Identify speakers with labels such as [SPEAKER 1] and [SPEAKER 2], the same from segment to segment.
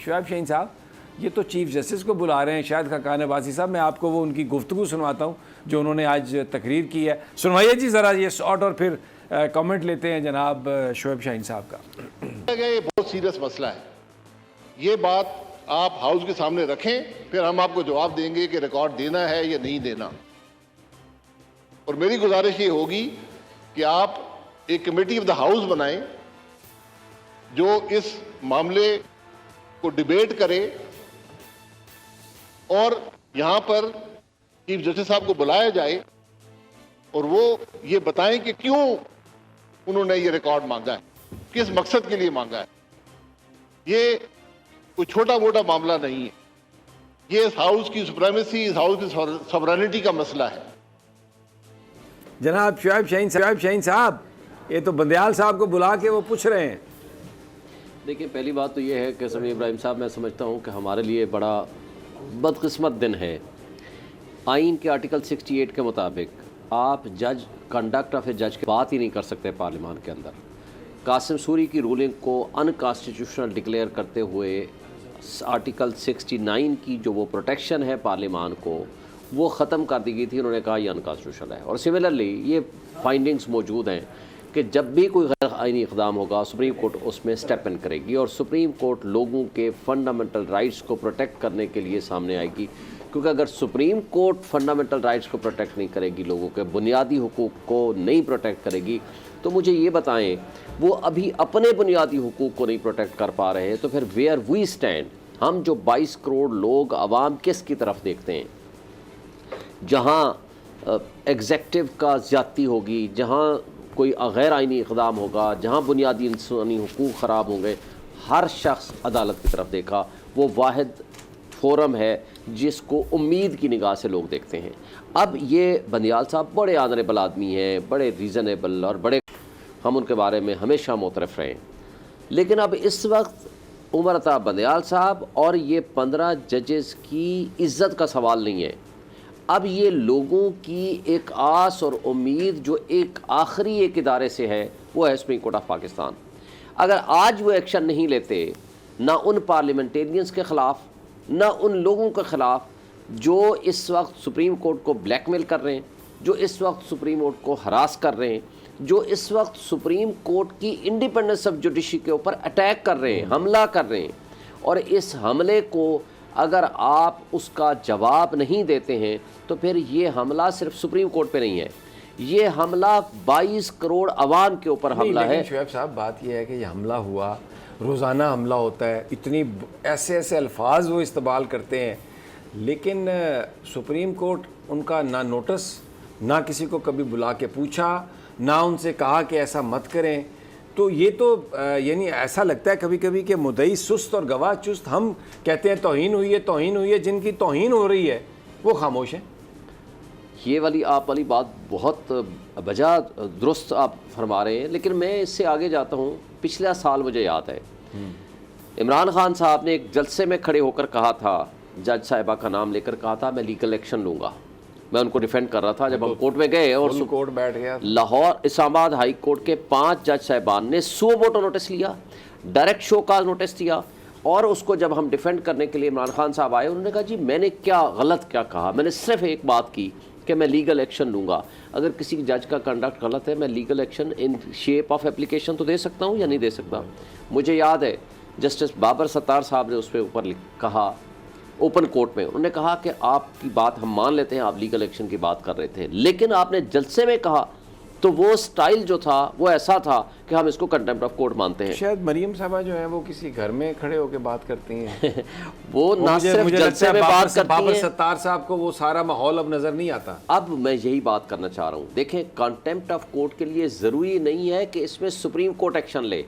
[SPEAKER 1] شعیب شاہین صاحب یہ تو چیف جسٹس کو بلا رہے ہیں شاہد خاقان عباسی صاحب، میں آپ کو وہ ان کی گفتگو سنواتا ہوں جو انہوں نے آج تقریر کی ہے، سنوائیے جی ذرا یہ شارٹ، اور پھر کامنٹ لیتے ہیں جناب شعیب شاہین صاحب کا۔
[SPEAKER 2] یہ بہت سیریس مسئلہ ہے، یہ بات آپ ہاؤس کے سامنے رکھیں، پھر ہم آپ کو جواب دیں گے کہ ریکارڈ دینا ہے یا نہیں دینا۔ اور میری گزارش یہ ہوگی کہ آپ ایک کمیٹی آف دا ہاؤس بنائیں جو اس معاملے کو ڈیبیٹ کرے، اور یہاں پر چیف جسٹس صاحب کو بلایا جائے اور وہ یہ بتائیں کہ کیوں انہوں نے یہ ریکارڈ مانگا ہے، کس مقصد کے لیے مانگا ہے۔ یہ کوئی چھوٹا موٹا معاملہ نہیں ہے، یہ اس ہاؤس کی سپریمیسی، اس ہاؤس کی سورینٹی کا مسئلہ ہے۔
[SPEAKER 1] جناب شعیب شاہین صاحب یہ تو بندیال صاحب کو بلا کے وہ پوچھ رہے ہیں۔
[SPEAKER 3] دیکھیں پہلی بات تو یہ ہے کہ سمیع ابراہیم صاحب، میں سمجھتا ہوں کہ ہمارے لیے بڑا بدقسمت دن ہے۔ آئین کے آرٹیکل 68 کے مطابق آپ جج کنڈکٹ آف اے جج کی بات ہی نہیں کر سکتے پارلیمان کے اندر۔ قاسم سوری کی رولنگ کو ان کانسٹیٹیوشنل ڈکلیئر کرتے ہوئے آرٹیکل 69 کی جو وہ پروٹیکشن ہے پارلیمان کو، وہ ختم کر دی گئی تھی، انہوں نے کہا یہ ان کانسٹیٹیوشنل ہے۔ اور سملرلی یہ فائنڈنگز موجود ہیں کہ جب بھی کوئی غیر آئینی اقدام ہوگا سپریم کورٹ اس میں سٹیپ ان کرے گی، اور سپریم کورٹ لوگوں کے فنڈامنٹل رائٹس کو پروٹیکٹ کرنے کے لیے سامنے آئے گی، کیونکہ اگر سپریم کورٹ فنڈامنٹل رائٹس کو پروٹیکٹ نہیں کرے گی، لوگوں کے بنیادی حقوق کو نہیں پروٹیکٹ کرے گی، تو مجھے یہ بتائیں وہ ابھی اپنے بنیادی حقوق کو نہیں پروٹیکٹ کر پا رہے ہیں، تو پھر ویئر وی اسٹینڈ، ہم جو 22 کروڑ لوگ عوام کس کی طرف دیکھتے ہیں؟ جہاں ایگزیکٹو کا زیادتی ہوگی، جہاں کوئی غیر آئینی اقدام ہوگا، جہاں بنیادی انسانی حقوق خراب ہوں گے، ہر شخص عدالت کی طرف دیکھا۔ وہ واحد فورم ہے جس کو امید کی نگاہ سے لوگ دیکھتے ہیں۔ اب یہ بندیال صاحب بڑے آنریبل آدمی ہیں، بڑے ریزنیبل، اور بڑے، ہم ان کے بارے میں ہمیشہ معترف رہے ہیں، لیکن اب اس وقت عمر عطا بندیال صاحب اور یہ 15 ججز کی عزت کا سوال نہیں ہے، اب یہ لوگوں کی ایک آس اور امید جو ایک آخری ایک ادارے سے ہے، وہ ہے سپریم کورٹ آف پاکستان۔ اگر آج وہ ایکشن نہیں لیتے، نہ ان پارلیمنٹیرینز کے خلاف، نہ ان لوگوں کے خلاف جو اس وقت سپریم کورٹ کو بلیک میل کر رہے ہیں، جو اس وقت سپریم کورٹ کو ہراس کر رہے ہیں، جو اس وقت سپریم کورٹ کی انڈیپینڈنس آف جوڈیشری کے اوپر اٹیک کر رہے ہیں، حملہ کر رہے ہیں، اور اس حملے کو اگر آپ اس کا جواب نہیں دیتے ہیں تو پھر یہ حملہ صرف سپریم کورٹ پہ نہیں ہے، یہ حملہ 22 کروڑ عوام کے اوپر حملہ ہے۔
[SPEAKER 1] شعیب صاحب بات یہ ہے کہ یہ حملہ ہوا، روزانہ حملہ ہوتا ہے، اتنی ایسے الفاظ وہ استعمال کرتے ہیں، لیکن سپریم کورٹ ان کا نہ نوٹس، نہ کسی کو کبھی بلا کے پوچھا، نہ ان سے کہا کہ ایسا مت کریں۔ تو یہ تو یعنی ایسا لگتا ہے کبھی کبھی کہ مدعی سست اور گواہ چست، ہم کہتے ہیں توہین ہوئی ہے، جن کی توہین ہو رہی ہے وہ خاموش ہیں۔
[SPEAKER 3] یہ والی آپ والی بات بہت بجا درست آپ فرما رہے ہیں، لیکن میں اس سے آگے جاتا ہوں۔ پچھلا سال مجھے یاد ہے عمران خان صاحب نے ایک جلسے میں کھڑے ہو کر کہا تھا، جج صاحبہ کا نام لے کر کہا تھا میں لیگل ایکشن لوں گا۔ میں ان کو ڈیفینڈ کر رہا تھا جب ہم کورٹ میں گئے، اور
[SPEAKER 1] کورٹ بیٹھ گیا،
[SPEAKER 3] لاہور اسلام آباد ہائی کورٹ کے 5 جج صاحبان نے سو موٹو نوٹس لیا، ڈائریکٹ شو کاز نوٹس دیا، اور اس کو جب ہم ڈیفینڈ کرنے کے لیے عمران خان صاحب آئے، انہوں نے کہا جی میں نے کیا غلط کیا کہا، میں نے صرف ایک بات کی کہ میں لیگل ایکشن لوں گا۔ اگر کسی جج کا کنڈکٹ غلط ہے، میں legal action in shape of application تو دے سکتا ہوں یا نہیں دے سکتا۔ مجھے یاد ہے جسٹس بابر ستار صاحب نے اس پہ اوپر کہا اوپن کورٹ میں، انہوں نے کہا کہ آپ کی بات ہم مان لیتے ہیں، آپ لیگل ایکشن کی بات کر رہے تھے، لیکن آپ نے جلسے میں کہا تو وہ سٹائل جو تھا وہ ایسا تھا کہ ہم اس کو کنٹمپٹ آف کورٹ مانتے ہیں۔
[SPEAKER 1] شاید مریم صاحبہ جو ہیں وہ کسی گھر میں کھڑے ہو کے بات کرتی ہیں،
[SPEAKER 3] وہ نہ صرف جلسے میں بات کرتی ہیں،
[SPEAKER 1] بابر ستار صاحب کو وہ سارا ماحول اب نظر نہیں آتا۔
[SPEAKER 3] اب میں یہی بات کرنا چاہ رہا ہوں، دیکھیں کنٹمپٹ آف کورٹ کے لیے ضروری نہیں ہے کہ اس میں سپریم کورٹ ایکشن لے۔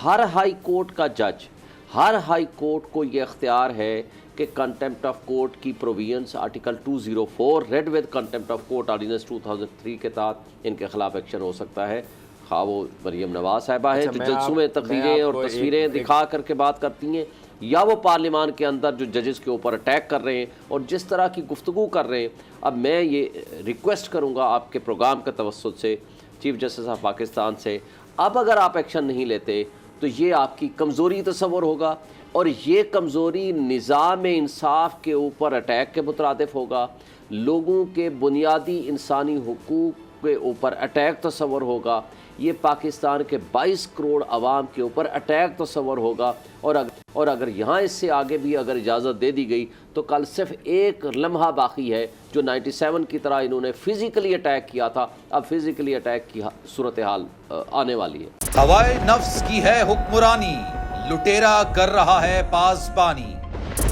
[SPEAKER 3] ہر ہائی کورٹ کا جج، ہر ہائی کورٹ کو یہ اختیار ہے کہ کنٹمپٹ آف کورٹ کی provisions article 204 read with contempt of court ordinance 2003 کے تحت ان کے خلاف ایکشن ہو سکتا ہے، خواہ وہ مریم نواز صاحبہ ہے جو جلسوں میں تقریریں اور تصویریں دکھا کر کے بات کرتی ہیں، یا وہ پارلیمان کے اندر جو ججز کے اوپر اٹیک کر رہے ہیں اور جس طرح کی گفتگو کر رہے ہیں۔ اب میں یہ ریکویسٹ کروں گا آپ کے پروگرام کے توسط سے، چیف جسٹس آف پاکستان سے، اب اگر آپ ایکشن نہیں لیتے تو یہ آپ کی کمزوری تصور ہوگا، اور یہ کمزوری نظام انصاف کے اوپر اٹیک کے مترادف ہوگا، لوگوں کے بنیادی انسانی حقوق کے اوپر اٹیک تصور ہوگا، یہ پاکستان کے 22 کروڑ عوام کے اوپر اٹیک تصور ہوگا، اور اگر یہاں اس سے آگے بھی اگر اجازت دے دی گئی تو کل صرف ایک لمحہ باقی ہے جو 97 کی طرح انہوں نے فزیکلی اٹیک کیا تھا، اب فزیکلی اٹیک کی صورتحال آنے والی ہے۔
[SPEAKER 4] ہوائے نفس کی ہے حکمرانی، لٹیرا کر رہا ہے پاسبانی۔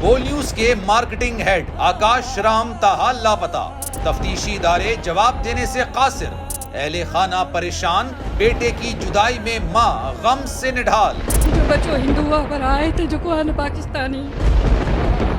[SPEAKER 4] بول نیوز کے مارکیٹنگ ہیڈ آکاش رام تاحال لاپتہ، تفتیشی ادارے جواب دینے سے قاصر، اہل خانہ پریشان، بیٹے کی جدائی میں ماں غم سے نڈھال۔
[SPEAKER 5] جو بچو ہندو پر آئے تھے جو کو پاکستانی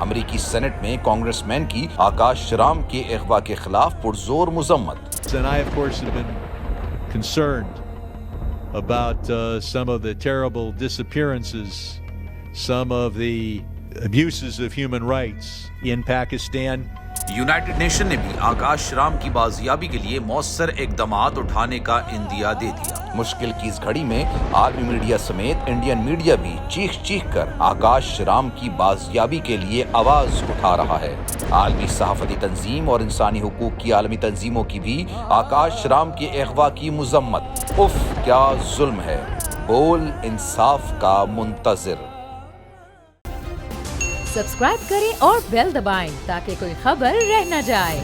[SPEAKER 4] امریکی سینٹ میں کانگریس مین کی آکاش رام کے اغوا کے خلاف پرزور مذمت۔
[SPEAKER 6] And I, of course, have been concerned about some of the terrible disappearances, some of the abuses of human rights in Pakistan.
[SPEAKER 4] United nation نے بھی آکاش رام کی بازیابی کے لیے مؤثر اقدامات اٹھانے کا عندیہ دے دیا۔ مشکل کی اس گھڑی میں عالمی میڈیا سمیت انڈین میڈیا بھی چیخ چیخ کر آکاش رام کی بازیابی کے لیے آواز اٹھا رہا ہے۔ عالمی صحافتی تنظیم اور انسانی حقوق کی عالمی تنظیموں کی بھی آکاش رام کے اغوا کی مذمت۔ اف کیا ظلم ہے، بول انصاف کا منتظر۔
[SPEAKER 7] سبسکرائب کریں اور بیل دبائیں تاکہ کوئی خبر رہ نہ جائے۔